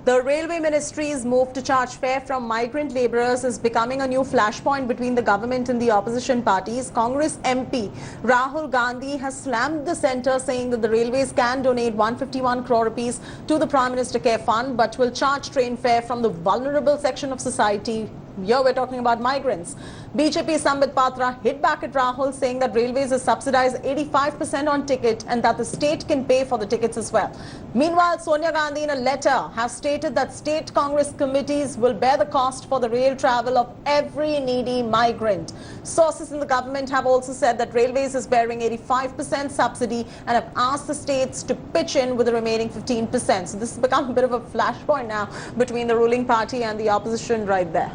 The Railway Ministry's move to charge fare from migrant labourers is becoming a new flashpoint between the government and the opposition parties. Congress MP Rahul Gandhi has slammed the centre, saying that the railways can donate 151 crore rupees to the Prime Minister Care Fund, but will charge train fare from the vulnerable section of society. Here we're talking about migrants. BJP Sambit Patra hit back at Rahul, saying that railways is subsidized 85% on ticket and that the state can pay for the tickets as well. Meanwhile, Sonia Gandhi in a letter has stated that state Congress committees will bear the cost for the rail travel of every needy migrant. Sources in the government have also said that railways is bearing 85% subsidy and have asked the states to pitch in with the remaining 15%. So this has become a bit of a flashpoint now between the ruling party and the opposition right there.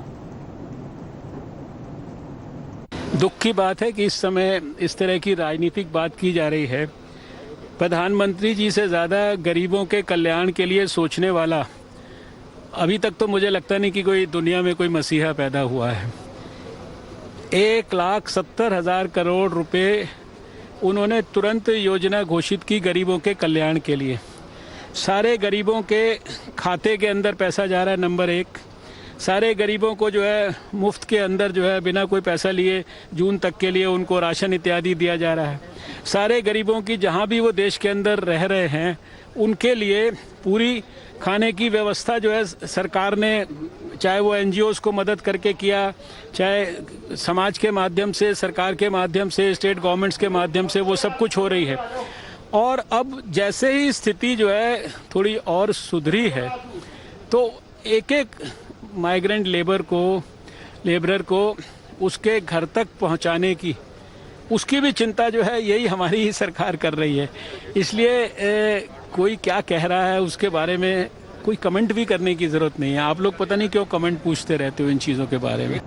दुख की बात है कि इस समय इस तरह की राजनीतिक बात की जा रही है। प्रधानमंत्री जी से ज़्यादा गरीबों के कल्याण के लिए सोचने वाला अभी तक तो मुझे लगता नहीं कि कोई दुनिया में कोई मसीहा पैदा हुआ है। 1,70,000 करोड़ रुपए उन्होंने तुरंत योजना घोषित की गरीबों के कल्याण के लिए। सारे गरीबों के खाते के अंदर पैसा जा रहा है, नंबर 1। सारे गरीबों को जो है मुफ्त के अंदर जो है बिना कोई पैसा लिए जून तक के लिए उनको राशन इत्यादि दिया जा रहा है। सारे गरीबों की जहां भी वो देश के अंदर रह रहे हैं उनके लिए पूरी खाने की व्यवस्था जो है सरकार ने, चाहे वो एनजीओज़ को मदद करके किया, चाहे समाज के माध्यम से, सरकार के माध्यम से, स्टेट गवर्नमेंट्स के माध्यम से, वो सब कुछ हो रही है। और अब जैसे ही स्थिति जो है थोड़ी और सुधरी है तो एक एक माइग्रेंट लेबरर को उसके घर तक पहुंचाने की उसकी भी चिंता जो है यही हमारी ही सरकार कर रही है। इसलिए कोई क्या कह रहा है उसके बारे में कोई कमेंट भी करने की ज़रूरत नहीं है। आप लोग पता नहीं क्यों कमेंट पूछते रहते हो इन चीज़ों के बारे में।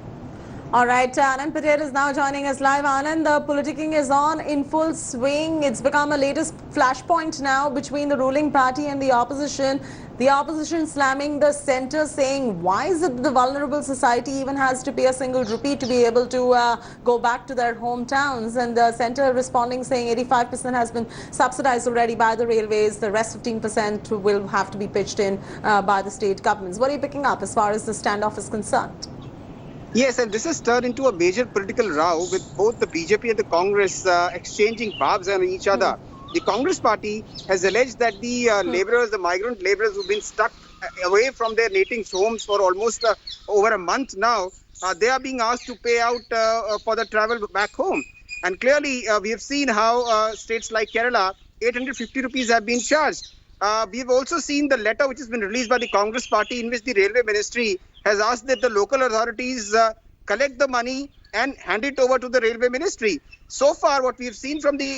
All right, Anand Patel is now joining us live. Anand, the politicking is on in full swing. It's become a latest flashpoint now between the ruling party and the opposition. The opposition slamming the centre, saying, why is it the vulnerable society even has to pay a single rupee to be able to go back to their hometowns? And the centre responding, saying 85% has been subsidized already by the railways. The rest 15% will have to be pitched in by the state governments. What are you picking up as far as the standoff is concerned? Yes, and this has turned into a major political row with both the BJP and the Congress exchanging barbs on each other. The Congress party has alleged that the labourers, the migrant labourers who've been stuck away from their native homes for almost over a month now, they are being asked to pay out for the travel back home. And clearly, we have seen how states like Kerala, 850 rupees have been charged. We've also seen the letter which has been released by the Congress party in which the Railway Ministry has asked that the local authorities collect the money and hand it over to the Railway Ministry. So far, what we've seen from the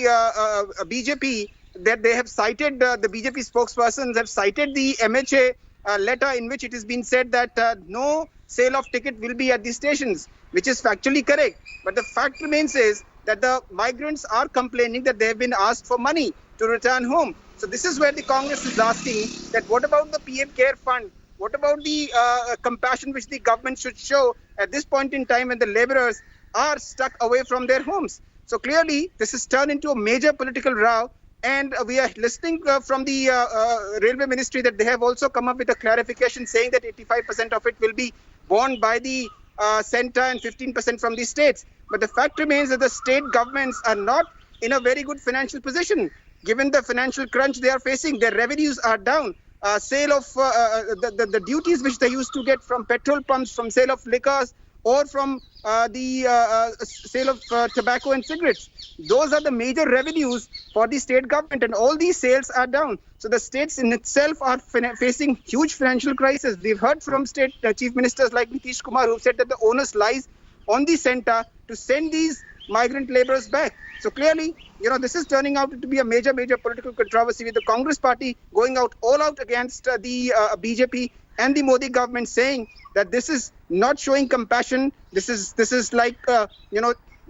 BJP, that they have cited, the BJP spokespersons have cited the MHA letter in which it has been said that no sale of ticket will be at the stations, which is factually correct. But the fact remains is that the migrants are complaining that they have been asked for money to return home. So this is where the Congress is asking that what about the PM Care Fund? What about the compassion which the government should show at this point in time when the labourers are stuck away from their homes? So clearly, this has turned into a major political row, and we are listening from the Railway Ministry that they have also come up with a clarification saying that 85% of it will be borne by the centre and 15% from the states. But the fact remains that the state governments are not in a very good financial position. Given the financial crunch they are facing, their revenues are down. Sale of the duties which they used to get from petrol pumps, from sale of liquors, or from the sale of tobacco and cigarettes. Those are the major revenues for the state government, and all these sales are down. So the states in itself are facing huge financial crisis. We've heard from state chief ministers like Nitish Kumar who said that the onus lies on the centre to send these migrant labourers back. So clearly, this is turning out to be a major political controversy with the Congress party going out all out against the BJP and the Modi government, saying that this is not showing compassion. This is like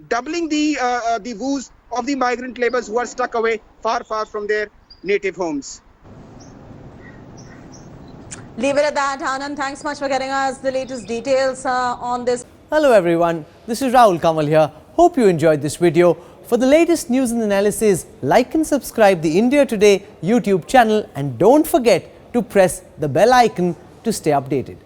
doubling the woes of the migrant labourers who are stuck away far from their native homes. Leave it at that, Anand. Thanks much for getting us the latest details on this. Hello everyone, this is Rahul Kamal here. Hope you enjoyed this video. For the latest news and analysis, like and subscribe the India Today YouTube channel, and don't forget to press the bell icon to stay updated.